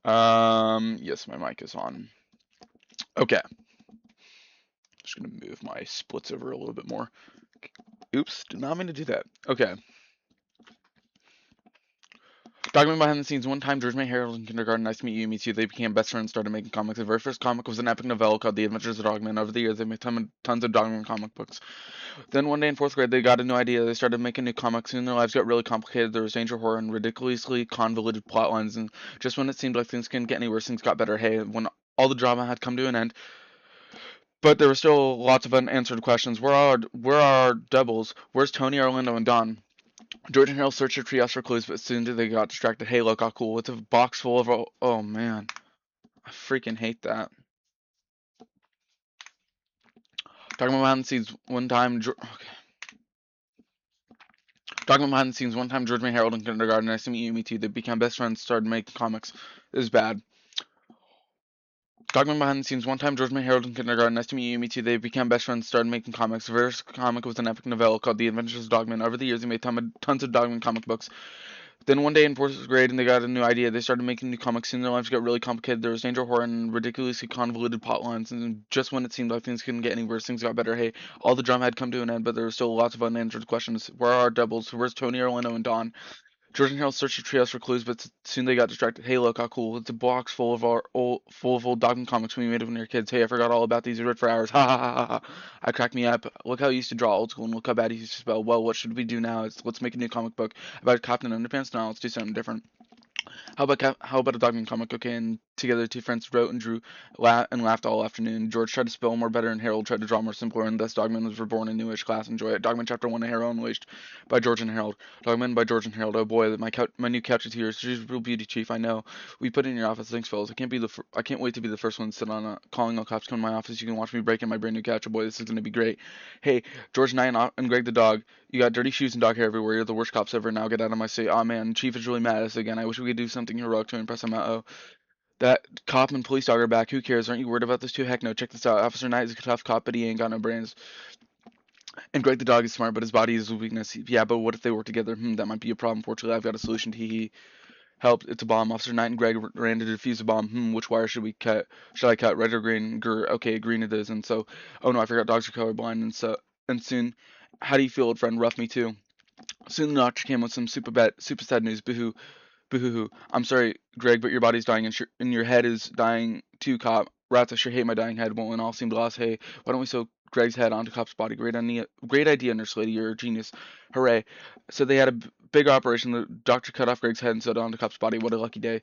Yes, my mic is on. Okay. Just gonna move my splits over a little bit more. Oops, did not mean to do that. Okay. Document behind the scenes. One time, George met Harold in kindergarten. Nice to meet you. Me too. They became best friends, started making comics. The very first comic was an epic novella called The Adventures of Dogman. Over the years, they made tons of Dogman comic books. Then one day in fourth grade, they got a new idea. They started making new comics. Soon their lives got really complicated. There was danger, horror, and ridiculously convoluted plot lines. And just when it seemed like things couldn't get any worse, things got better. Hey, when all the drama had come to an end, but there were still lots of unanswered questions. Where are our doubles? Where's Tony, Orlando, and Don? George and Harold searched the treehouse for clues, but soon they got distracted. Hey, look how cool! It's a box full of oh man, I freaking hate that. Talking about behind the scenes one time. Okay. Talking about behind the scenes one time. George met Harold in kindergarten. Nice to meet you. Me too. They became best friends. Started making comics. This is bad. Talking behind the scenes one time. George met Harold in kindergarten. Nice to meet you. Me too. They became best friends. Started making comics. The first comic was an epic novella called The Adventures of Dogman. Over the years, he made tons of Dogman comic books. Then one day in fourth grade, and they got a new idea. They started making new comics, and their lives got really complicated. There was danger, horror, and ridiculously convoluted plot lines. And just when it seemed like things couldn't get any worse, things got better. Hey, all the drama had come to an end, but there were still lots of unanswered questions. Where are our doubles? Where's Tony, Orlando, and Don? George and Harold searched the treehouse for clues, but soon they got distracted. Hey, look how cool! It's a box full of old Dogman comics we made when we were kids. Hey, I forgot all about these. We read for hours. Ha ha ha ha ha! I cracked me up. Look how he used to draw old school, and look how bad he used to spell. Well, what should we do now? Let's make a new comic book about Captain Underpants. Now let's do something different. How about a Dogman comic? Okay, and together two friends wrote and drew and laughed all afternoon. George tried to spell more better, and Harold tried to draw more simpler, and thus Dogman was reborn in newish class. Enjoy it. Dogman Chapter 1: A Hero Unleashed by George and Harold. Dogman by George and Harold. Oh boy, my new couch is here. It's just real beauty, Chief. I know. We put it in your office. Thanks, fellas. I can't wait to be the first one to sit on calling all cops come to my office. You can watch me break in my brand new couch. Oh boy, this is gonna be great. Hey, George and and Greg the dog. You got dirty shoes and dog hair everywhere. You're the worst cops ever. Now get out of my sight. Aw man, Chief is really mad at us again. I wish we could do something heroic to impress him. Oh, that cop and police dog are back. Who cares? Aren't you worried about this too? Heck no. Check this out. Officer Knight is a tough cop, but he ain't got no brains. And Greg the dog is smart, but his body is a weakness. Yeah, but what if they work together? That might be a problem. Fortunately, I've got a solution. He helped. It's a bomb. Officer Knight and Greg ran to defuse the bomb. Which wire should we cut? Should I cut red or green? Grr. Okay, green it is. And so, oh no, I forgot dogs are colorblind. And soon, how do you feel, old friend? Rough me too. Soon the doctor came with some super sad news. Boo-hoo, boo-hoo-hoo. I'm sorry, Greg, but your body's dying and your head is dying too, cop. Rats, I sure hate my dying head. Won't it all seem lost? Hey, why don't we sew Greg's head onto Cop's body? Great idea, Nurse Lady. You're a genius. Hooray. So they had a big operation. The doctor cut off Greg's head and sewed it onto Cop's body. What a lucky day.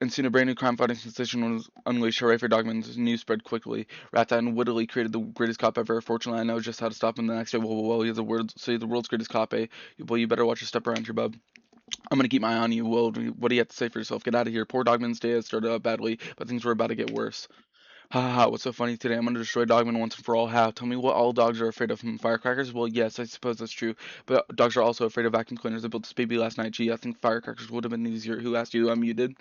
And soon a brand new crime-fighting sensation was unleashed. Hooray for Dogman's news spread quickly. Rata unwittingly created the greatest cop ever. Fortunately, I know just how to stop him the next day. Well, you're the world's greatest cop, eh? Well, you better watch your step around here, bub. I'm gonna keep my eye on you. Well, what do you have to say for yourself? Get out of here. Poor Dogman's day had started out badly, but things were about to get worse. Ha ha ha, what's so funny today? I'm gonna destroy Dogman once and for all. How? Tell me what all dogs are afraid of. Firecrackers? Well, yes, I suppose that's true. But dogs are also afraid of vacuum cleaners. I built this baby last night. Gee, I think firecrackers would have been easier. Who asked you? I'm muted.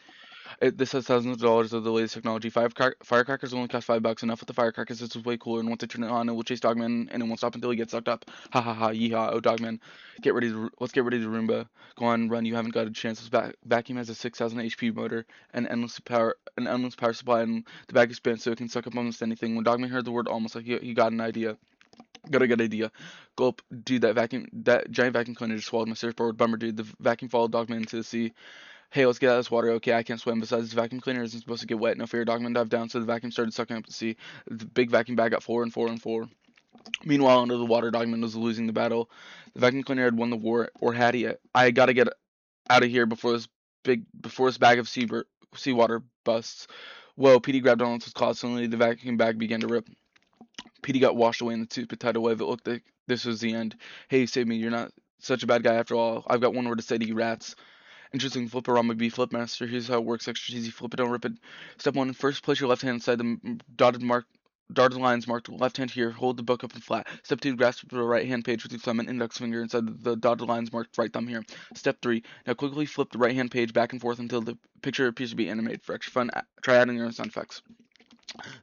This has thousands of dollars of the latest technology. Firecrackers only cost $5. Enough with the firecrackers. This is way cooler. And once I turn it on, it will chase Dogman, and it won't stop until he gets sucked up. Ha ha ha! Yeehaw! Oh, Dogman, let's get ready to Roomba. Go on, run. You haven't got a chance. This vacuum has a 6,000 HP motor, an endless power supply, and the bag expands so it can suck up almost anything. When Dogman heard the word almost, like he got an idea. Got a good idea. Gulp, dude. That giant vacuum cleaner just swallowed my surfboard. Bummer, dude. The vacuum followed Dogman into the sea. Hey, let's get out of this water. Okay, I can't swim. Besides, this vacuum cleaner isn't supposed to get wet. No fear. Dogman dived down, so the vacuum started sucking up the sea. The big vacuum bag got fuller and fuller and fuller. Meanwhile, under the water, Dogman was losing the battle. The vacuum cleaner had won the war, or had he? I gotta get out of here before this bag of seawater busts. Whoa! Petey grabbed onto his claw. Suddenly, the vacuum bag began to rip. Petey got washed away in the stupid tidal wave. It looked like this was the end. Hey, save me! You're not such a bad guy after all. I've got one word to say to you, rats. Interesting. Flip around McBee Flip Master. Here's how it works. Extra easy. Flip it, don't rip it. Step 1. First, place your left hand inside the dotted lines marked left hand here. Hold the book up and flat. Step 2. Grasp the right hand page with your thumb and index finger inside the dotted lines marked right thumb here. Step 3. Now quickly flip the right hand page back and forth until the picture appears to be animated. For extra fun, try adding your own sound effects.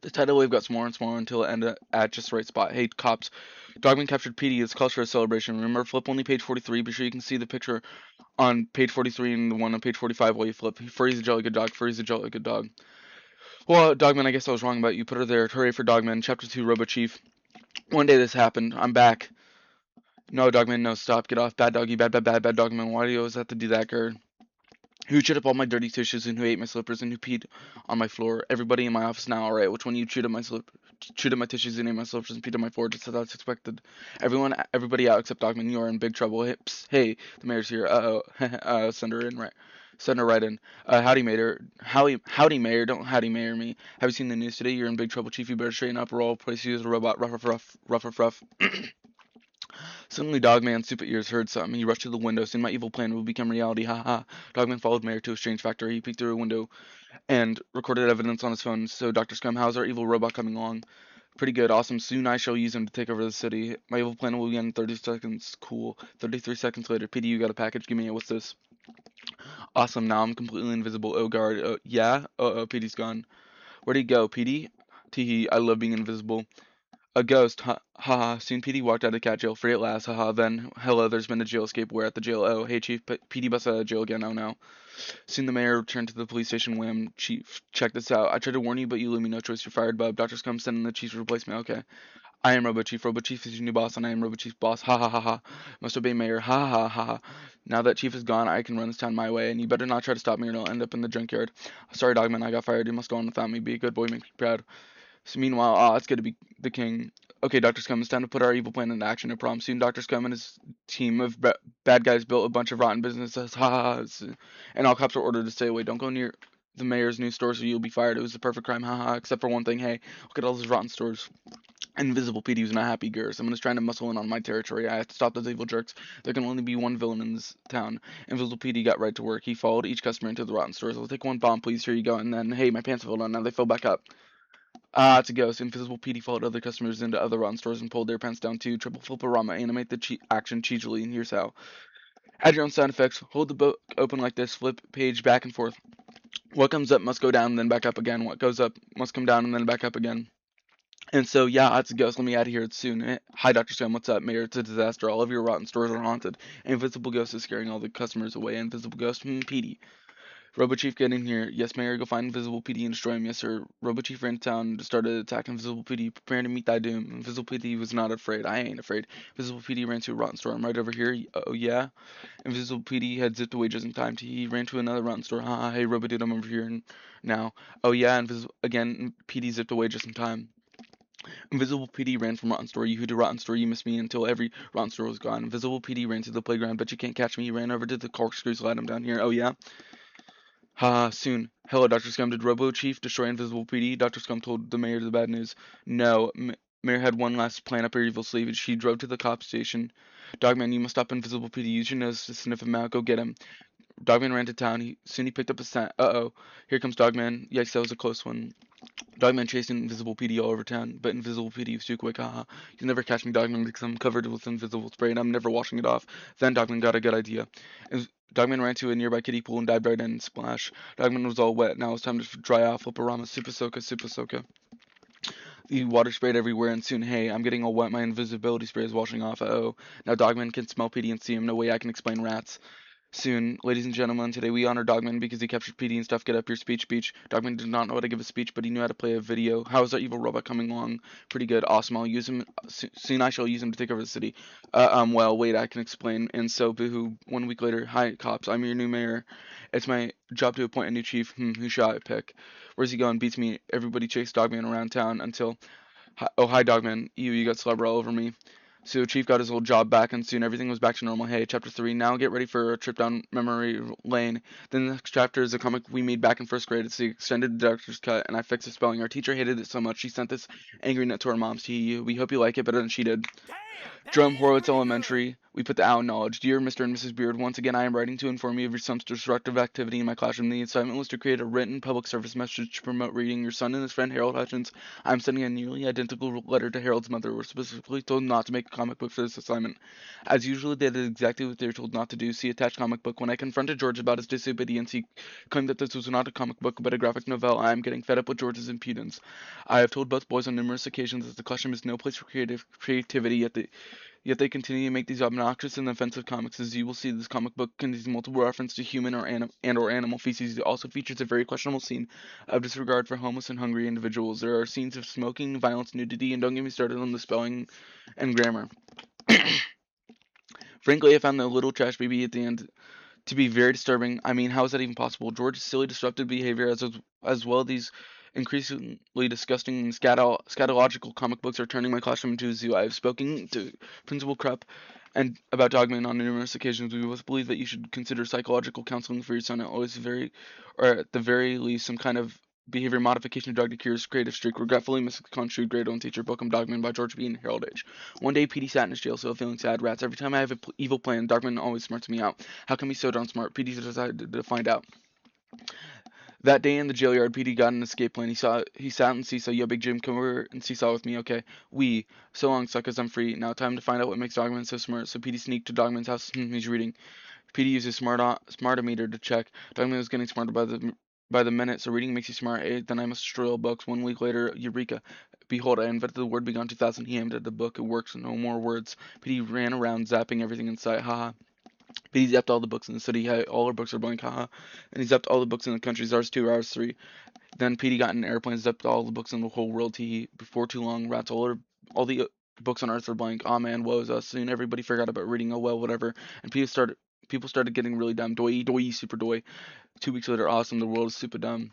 The tidal wave got smaller and smaller until it ended at just the right spot. Hey, cops. Dogman captured PD. It's cause for a celebration. Remember, flip only page 43. Be sure you can see the picture on page 43 and the one on page 45 while you flip. Furry's a jolly good dog. Furry's a jolly good dog. Well, Dogman, I guess I was wrong about you. Put her there. Hooray for Dogman. Chapter 2, Robo Chief. One day this happened. I'm back. No, Dogman, no, stop. Get off. Bad doggy. Bad, bad, bad, bad Dogman. Why do you always have to do that, Gerd? Who chewed up all my dirty tissues and who ate my slippers and who peed on my floor? Everybody in my office now, alright? Which one of you chewed up my tissues and ate my slippers and peed on my floor just as I was expected? Everybody out except Dogman. You are in big trouble. Hey, psst, hey, the mayor's here. Send her in, right? Send her right in. Howdy, mayor. Howdy, mayor. Don't howdy, mayor me. Have you seen the news today? You're in big trouble, chief. You better straighten up or I'll place you as a robot. Ruff, ruff, ruff, ruff, ruff. Suddenly, Dogman's stupid ears heard something. He rushed to the window. Soon my evil plan will become reality. Ha ha. Dogman followed Mayor to a strange factory. He peeked through a window and recorded evidence on his phone. So, Dr. Scum, how's our evil robot coming along? Pretty good. Awesome. Soon I shall use him to take over the city. My evil plan will begin in 30 seconds. Cool. 33 seconds later. PD, you got a package. Give me it. What's this? Awesome. Now I'm completely invisible. Oh, guard. Yeah? PD's gone. Where'd he go? PD? Teehee. I love being invisible. A ghost, ha ha ha. Soon PD walked out of cat jail free at last, haha. Then, hello, there's been a jail escape. Where at the jail? Oh, hey, Chief, PD busted out of jail again, oh no. Soon the mayor returned to the police station. Wham, Chief, check this out. I tried to warn you, but you leave me no choice. You're fired, bub. Doctors come send in the chief to replace me. Okay. I am Robo Chief. Robo Chief is your new boss, and I am Robo Chief's boss. Ha ha ha ha. Must obey mayor. Ha ha ha ha. Now that Chief is gone, I can run this town my way, and you better not try to stop me or I'll end up in the junkyard. Sorry, Dogman, I got fired. You must go on without me. Be a good boy, make me proud. So meanwhile, it's good to be the king. Okay, Dr. Scum, it's time to put our evil plan into action. No problem. Soon, Dr. Scum and his team of bad guys built a bunch of rotten businesses. Ha ha ha. And all cops are ordered to stay away. Don't go near the mayor's new stores or you'll be fired. It was the perfect crime. Ha ha. Except for one thing. Hey, look at all those rotten stores. Invisible PD was not happy, Gur. Someone is trying to muscle in on my territory. I have to stop those evil jerks. There can only be one villain in this town. Invisible PD got right to work. He followed each customer into the rotten stores. I'll take one bomb, please. Here you go. And then, hey, my pants fell down. Now they fell back up. It's a ghost. Invisible PD followed other customers into other rotten stores and pulled their pants down too. Triple Flipperama. Animate the action cheesily, and here's how. Add your own sound effects. Hold the book open like this. Flip page back and forth. What comes up must go down and then back up again. What goes up must come down and then back up again. And so, yeah, it's a ghost. Let me out of here soon. Hi, Dr. Sam. What's up, Mayor? It's a disaster. All of your rotten stores are haunted. Invisible Ghost is scaring all the customers away. Invisible Ghost, PD. Robo Chief, get in here. Yes, Mayor, go find Invisible PD and destroy him. Yes, sir. Robo Chief ran to town and started attacking Invisible PD, preparing to meet thy doom. Invisible PD was not afraid. I ain't afraid. Invisible PD ran to a rotten store. I'm right over here. Oh, yeah? Invisible PD had zipped away just in time. He ran to another rotten store. Haha, hey, Robo Dude, I'm over here now. Oh, yeah, again, PD zipped away just in time. Invisible PD ran from rotten store. You who do rotten store, you missed me until every rotten store was gone. Invisible PD ran to the playground, but you can't catch me. He ran over to the corkscrews, let him down here. Oh, yeah? Soon. Hello, Dr. Scum. Did Robo Chief destroy Invisible PD? Dr. Scum told the mayor the bad news. No. Mayor had one last plan up her evil sleeve. She drove to the cop station. Dogman, you must stop Invisible PD. Use your nose to sniff him out. Go get him. Dogman ran to town. Soon he picked up a scent. Uh-oh. Here comes Dogman. Yikes, that was a close one. Dogman chased Invisible PD all over town, but Invisible PD was too quick. Haha. You'll never catch me, Dogman, because I'm covered with invisible spray and I'm never washing it off. Then Dogman got a good idea. Dogman ran to a nearby kiddie pool and dived right in. Splash. Dogman was all wet. Now it's time to dry off. Flipperama. Super Soka. Super Soka. The water sprayed everywhere, and soon, hey, I'm getting all wet. My invisibility spray is washing off. Uh-oh. Now Dogman can smell PD and see him. No way I can explain rats. Soon, ladies and gentlemen, today we honor Dogman because he captured PD and stuff. Get up your speech. Dogman did not know how to give a speech, but he knew how to play a video. How is our evil robot coming along? Pretty good. Awesome. I'll use him. Soon I shall use him to take over the city. Well, wait, I can explain. And so, boohoo, 1 week later, hi, cops. I'm your new mayor. It's my job to appoint a new chief. Who shall I pick? Where's he going? Beats me. Everybody chased Dogman around town until... Oh, hi, Dogman. You got celebra all over me. So Chief got his old job back, and soon everything was back to normal. Hey, chapter 3. Now get ready for a trip down memory lane. Then the next chapter is a comic we made back in first grade. It's the extended director's cut, and I fixed the spelling. Our teacher hated it so much she sent this angry note to our moms. We hope you like it better than she did. Drum Horowitz Elementary, we put the out knowledge. Dear Mr. and Mrs. Beard, once again I am writing to inform you of your son's disruptive activity in my classroom. The assignment was to create a written public service message to promote reading. Your son and his friend Harold Hutchins, I'm sending a nearly identical letter to Harold's mother. We're specifically told not to make a comic book for this assignment. As usual, they did exactly what they were told not to do. See attached comic book. When I confronted George about his disobedience, he claimed that this was not a comic book but a graphic novel. I am getting fed up with George's impudence. I have told both boys on numerous occasions that the classroom is no place for creativity, yet they continue to make these obnoxious and offensive comics. As you will see, this comic book contains multiple references to human or animal feces. It also features a very questionable scene of disregard for homeless and hungry individuals. There are scenes of smoking, violence, nudity, and don't get me started on the spelling and grammar. Frankly, I found the little trash baby at the end to be very disturbing. I mean, how is that even possible? George's silly, disruptive behavior, as well as these increasingly disgusting and scatological comic books, are turning my classroom into a zoo. I have spoken to Principal Krupp and about Dogman on numerous occasions. We both believe that you should consider psychological counseling for your son, or at the very least, some kind of behavior modification drug to cure his creative streak. Regretfully, misconstrued grade 1 teacher, Bookham Dogman by George B. and Harold H. One day, PD sat in his jail cell feeling sad. Rats. Every time I have an evil plan, Dogman always smarts me out. How come he's so darn smart? PD decided to find out. That day in the jail yard, PD got an escape plan. He sat in Seesaw. Yo, Big Jim, come over and Seesaw with me, okay? So long, suckers, I'm free. Now time to find out what makes Dogman so smart. So PD sneaked to Dogman's house. He's reading. PD uses smartometer to check. Dogman was getting smarter by the minute, so reading makes you smart. Then I must destroy all books. 1 week later, Eureka. Behold, I invented the word beyond 2000. He aimed at the book. It works. No more words. PD ran around, zapping everything in sight. Haha. But he zapped all the books in the city. All our books are blank, haha. And he zapped all the books in the countries. Ours 2, ours 3. Then PD got in an airplane, zapped all the books in the whole world. Before too long, rats all the books on Earth are blank. Aw man, woe is us. Soon everybody forgot about reading. Oh well, whatever. And people started getting really dumb. Doy, super doy. 2 weeks later, awesome. The world is super dumb.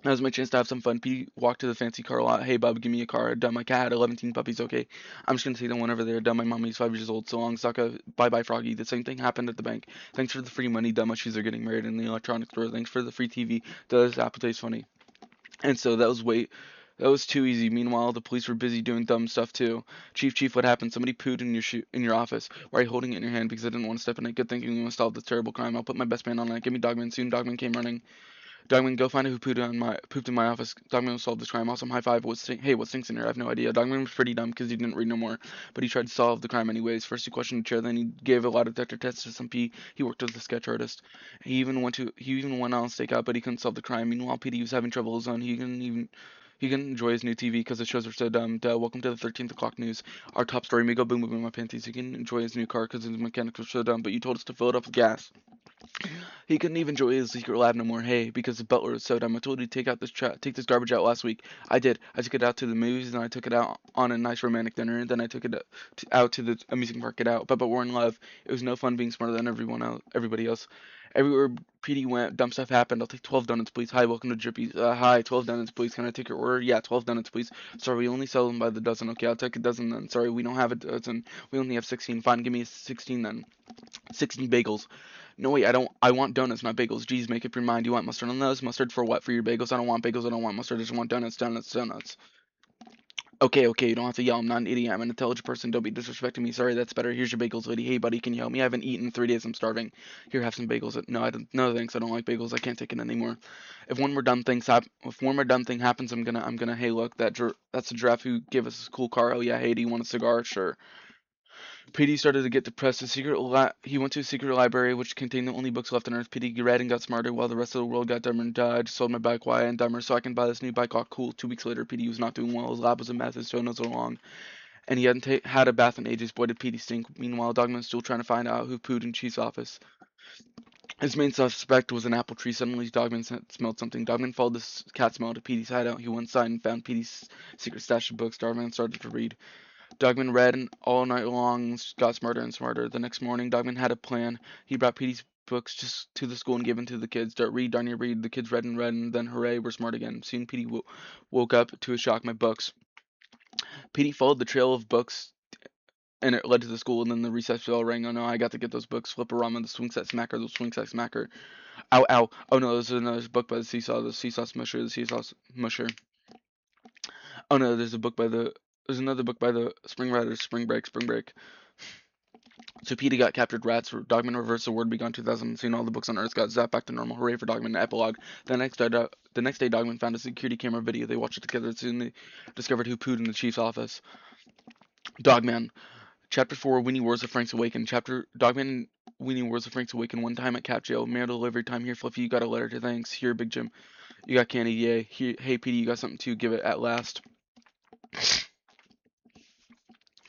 That was my chance to have some fun. Pete walked to the fancy car lot. Hey, bub, give me a car. Dumb, my cat had 11 puppies. Okay, I'm just gonna take the one over there. Dumb, my mommy's 5 years old. So long, sucka. Bye bye, Froggy. The same thing happened at the bank. Thanks for the free money. Dumb, my shoes are getting married in the electronics store. Thanks for the free TV. Does Apple taste funny? And so that was too easy. Meanwhile, the police were busy doing dumb stuff too. Chief, what happened? Somebody pooed in your office. Why are you holding it in your hand? Because I didn't want to step in it. Good thinking. We must solve this terrible crime. I'll put my best man on it. Give me Dogman. Soon, Dogman came running. Dogman, go find out who pooped in my office. Dogman will solve this crime. Awesome, high five. Hey, what stinks in here? I have no idea. Dogman was pretty dumb because he didn't read no more, but he tried to solve the crime anyways. First he questioned the chair, then he gave a lie detector test to some P. He worked as a sketch artist. He even went on stakeout, but he couldn't solve the crime. Meanwhile, PD was having trouble his own. He couldn't enjoy his new TV because the shows were so dumb. Duh, welcome to the 13th o'clock news. Our top story may go boom boom in my panties. He can enjoy his new car because his mechanics were so dumb, but you told us to fill it up with gas. He couldn't even enjoy his secret lab no more. Hey, because the butler was so dumb. I told you to take this garbage out last week. I did. I took it out to the movies, and I took it out on a nice romantic dinner, and then I took it out to the amusement park. Get out. But we're in love. It was no fun being smarter than everybody else. Everywhere PD went, dumb stuff happened. I'll take 12 donuts, please. Hi, welcome to Drippy's. Hi, 12 donuts, please. Can I take your order? Yeah, 12 donuts, please. Sorry, we only sell them by the dozen. Okay, I'll take a dozen then. Sorry, we don't have a dozen. We only have 16. Fine, give me 16 then. 16 bagels. No, wait, I don't. I want donuts, not bagels. Jeez, make up your mind. You want mustard on those? Mustard for what? For your bagels? I don't want bagels. I don't want mustard. I just want donuts. Okay, you don't have to yell. I'm not an idiot. I'm an intelligent person. Don't be disrespecting me. Sorry, that's better. Here's your bagels, lady. Hey, buddy, can you help me? I haven't eaten in 3 days. I'm starving. Here, have some bagels. No, I don't. No, thanks. I don't like bagels. I can't take it anymore. If one more dumb thing happens, I'm gonna. Hey, look, that's the giraffe who gave us this cool car. Oh yeah. Hey, do you want a cigar? Sure. PD started to get depressed. He went to a secret library which contained the only books left on Earth. PD read and got smarter while the rest of the world got dumber and died. Sold my bike why and dumber so I can buy this new bike. All cool. 2 weeks later, PD was not doing well. His lab was a mess. His toenails were long, and he hadn't had a bath in ages. Boy, did PD stink. Meanwhile, Dogman was still trying to find out who pooed in Chief's office. His main suspect was an apple tree. Suddenly, Dogman smelled something. Dogman followed the cat smell to PD's hideout. He went inside and found PD's secret stash of books. Dogman started to read. Dogman read all night long, got smarter and smarter. The next morning, Dogman had a plan. He brought Petey's books just to the school and gave them to the kids. Read, darn you, read. The kids read, and then hooray, we're smart again. Soon Petey woke up to his shock. My books. Petey followed the trail of books, and it led to the school, and then the recess bell rang. Oh no, I got to get those books. Flip-a-rama, the swing set smacker, the swing set smacker. Ow, ow. Oh no, there's another book by the Seesaw Smusher. Oh no, there's a book by the There's another book by the Spring Riders, Spring Break, Spring Break. So Petey got captured. Rats. Dogman reversed the word begun 2000. Seen all the books on Earth got zapped back to normal. Hooray for Dogman. Epilogue. The next day, Dogman found a security camera video. They watched it together. Soon they discovered who pooed in the chief's office. Dogman. Chapter 4, Weenie Wars of Franks Awaken. Chapter Dogman and Weenie Wars of Franks Awaken. One time at Cap Jail. Mail delivery time here, Fluffy. You got a letter to thanks. Here, Big Jim. You got candy, yay. Here, hey, Petey, you got something to give it at last.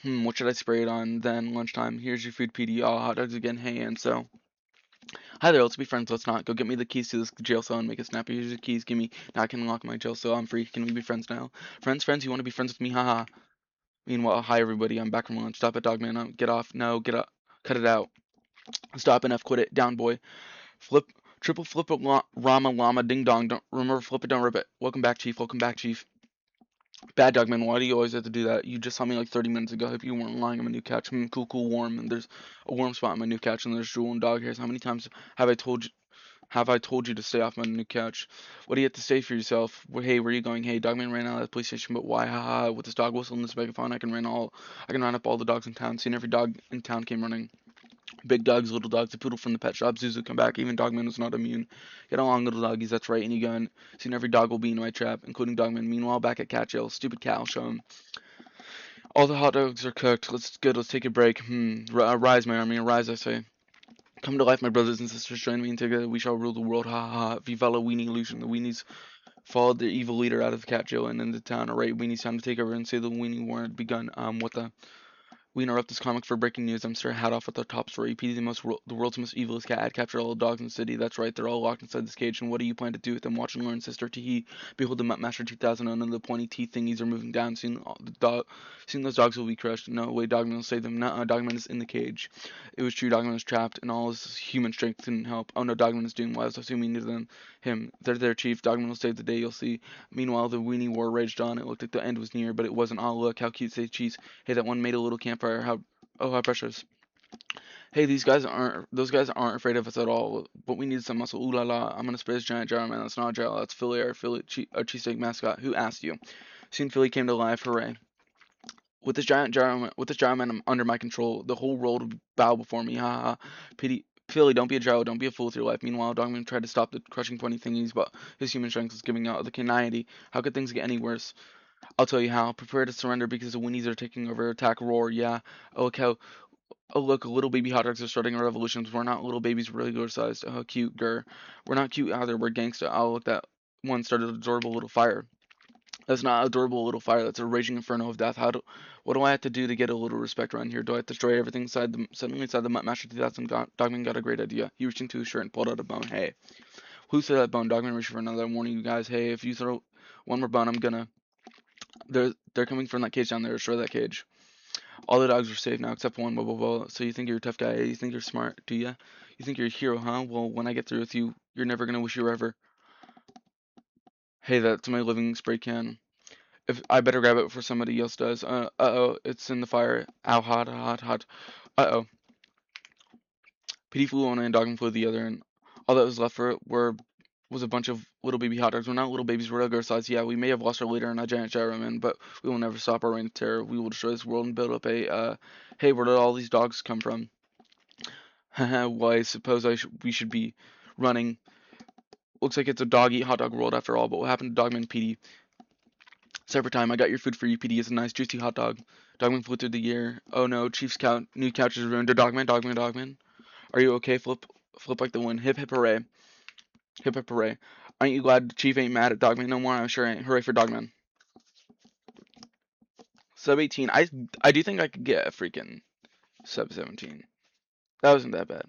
What should I spray it on? Then, lunchtime. Here's your food, Petey. Oh, hot dogs again. Hey, and so. Hi there, let's be friends, let's not. Go get me the keys to this jail cell and make it snappy. Here's your keys, gimme. Now I can unlock my jail cell. I'm free. Can we be friends now? Friends, you want to be friends with me? Haha. Meanwhile, hi everybody, I'm back from lunch. Stop it, Dogman. Get off. No, get up. Cut it out. Stop enough, quit it. Down, boy. Flip, triple flip it, Rama llama, ding dong. Don't remember, flip it, don't rip it. Welcome back, Chief. Welcome back, Chief. Bad Dogman, why do you always have to do that? You just saw me like 30 minutes ago. Hope you weren't lying. I'm a new couch. Cool, warm. And there's a warm spot in my new couch, and there's drool and dog hairs. How many times have I told you? Have I told you to stay off my new couch? What do you have to say for yourself? Hey, where are you going? Hey, Dogman ran out of the police station, but why? Haha, with this dog whistle and this megaphone, I can run up all the dogs in town. Seen every dog in town came running. Big dogs, little dogs, a poodle from the pet shop, Zuzu come back, even Dogman was not immune. Get along, little doggies, that's right, and you gun. Seen every dog will be in my trap, including Dogman. Meanwhile, back at cat jail, stupid cat, I'll show him. All the hot dogs are cooked. Let's take a break. Rise, my army, arise, I say. Come to life, my brothers and sisters, join me, and together we shall rule the world. Ha ha ha. Viva la weenie illusion. The weenies followed their evil leader out of the cat jail and into town. Alright, weenies, time to take over and say the weenie war had begun. What the? We interrupt this comic for breaking news. I'm Sir Hat-Off with the top story. Petey, the world's most evilest cat, had captured all the dogs in the city. That's right, they're all locked inside this cage. And what do you plan to do with them? Watch and learn, sister. Teehee. Behold the Master 2000, and the pointy teeth thingies are moving down. Soon those dogs will be crushed. No way, Dogman will save them. Nuh-uh, Dogman is in the cage. It was true, Dogman was trapped, and all his human strength couldn't help. Oh no, Dogman is doomed. Why was I so mean to them? Him. They're there, Chief. Dogman will save the day, you'll see. Meanwhile, the weenie war raged on. It looked like the end was near, but it wasn't. Oh, look, how cute, say cheese. Hey, that one made a little campfire. How precious. Hey, those guys aren't afraid of us at all, but we need some muscle. Ooh la la, I'm gonna spray this giant gyro man. That's not a gyro, that's Philly, our cheesesteak mascot. Who asked you? Soon Philly came to life, hooray. With this gyro man under my control, the whole world would bow before me, ha ha. Philly, don't be a gyro, don't be a fool with your life. Meanwhile, Dogman tried to stop the crushing pointy thingies, but his human strength was giving out. The K90, how could things get any worse? I'll tell you how. Prepare to surrender because the Winnies are taking over. Attack, roar, yeah. Oh, look how. Oh, look, little baby hot dogs are starting a revolution. We're not little babies, regular sized. Oh, cute, grr. We're not cute either. We're gangsta. Oh, look, that one started an adorable little fire. That's not adorable little fire. That's a raging inferno of death. What do I have to do to get a little respect around here? Do I have to destroy everything suddenly inside the Master 2000? Dogman got a great idea. He reached into his shirt and pulled out a bone. Hey, who threw that bone? Dogman reached for another. I'm warning you guys. Hey, if you throw one more bone, I'm gonna. They're coming from that cage down there. Destroy that cage. All the dogs are safe now except one. Blah blah blah. So you think you're a tough guy? You think you're smart? Do ya? You think you're a hero, huh? Well, when I get through with you, you're never gonna wish you were ever. Hey, that's my living spray can. If I better grab it before somebody else does. Oh, it's in the fire. Ow, hot, hot, hot. Uh-oh. Petey flew one and Dogman flew the other, and all that was left for it was a bunch of little baby hot dogs. We're not little babies, we're regular size. Yeah, we may have lost our leader and a giant gyro man, but we will never stop our reign of terror. We will destroy this world and build up hey, where did all these dogs come from? Haha, well, I suppose we should be running. Looks like it's a dog eat hot dog world after all, but what happened to Dogman Petey? Supper time, I got your food for you, Petey. It's a nice juicy hot dog. Dogman flew through the air. Oh no, new couch is ruined. Dogman. Are you okay? Flip like the wind. Hip hip hooray. Hip hip hooray. Aren't you glad Chief ain't mad at Dogman no more? I sure ain't. Hooray for Dogman. Sub 18. I do think I could get a freaking sub 17. That wasn't that bad.